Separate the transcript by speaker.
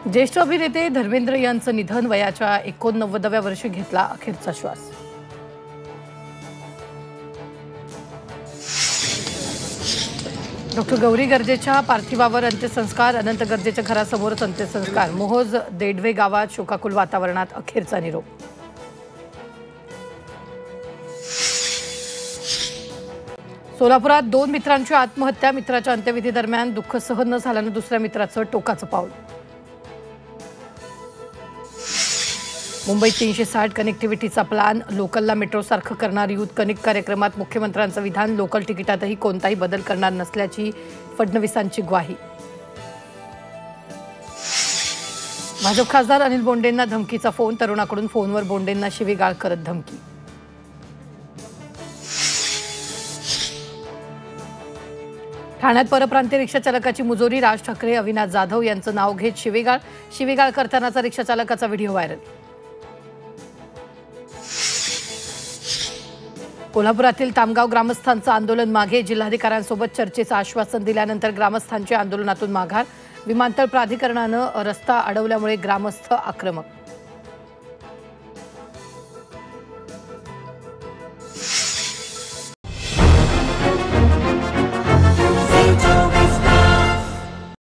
Speaker 1: ज्येष्ठ अभिनेते धर्मेंद्र यांचं निधन, वयाच्या 89व्या वर्षी घेतला अखेरचा श्वास। डॉक्टर गौरी गर्जेच्या पार्थिवावर अंत्यसंस्कार, अनंत गर्जेच्या घरासमोरच अंत्यसंस्कार। मोहोज देडवे गावात शोकाकुल वातावरणात अखेरचा निरोप। सोलापुरात 2 मित्रांची आत्महत्या, मित्राच्या अंत्यविधी दरम्यान दुःख सहन न झाल्यानं दुसऱ्या मित्राचं टोकाचं पाऊल। मुंबईत 360 कनेक्टिव्हिटीचा प्लॅन, लोकलला मेट्रोसारखं करणार यूथ कनेक्ट कार्यक्रमात मुख्यमंत्र्यांचं विधान, लोकल तिकिटातही कोणताही बदल करणार नसल्याची फडणवीसांची ग्वाही। भाजप खासदार अनिल बोंडेंना धमकीचा फोन, तरुणाकडून फोनवर बोंडेंना शिवीगाळ करत धमकी। ठाण्यात परप्रांतीय रिक्षा चालकाची मुजोरी, राज ठाकरे अविनाश जाधव यांचं नाव घेत शिवीगाळ करतानाचा रिक्षा चालकाचा व्हिडिओ व्हायरल। कोल्हापुरातील तामगाव ग्रामस्थांचं आंदोलन मागे, जिल्हाधिकाऱ्यांसोबत चर्चेचं आश्वासन दिल्यानंतर ग्रामस्थांच्या आंदोलनातून माघार। विमानतळ प्राधिकरणानं रस्ता अडवल्यामुळे ग्रामस्थ आक्रमक।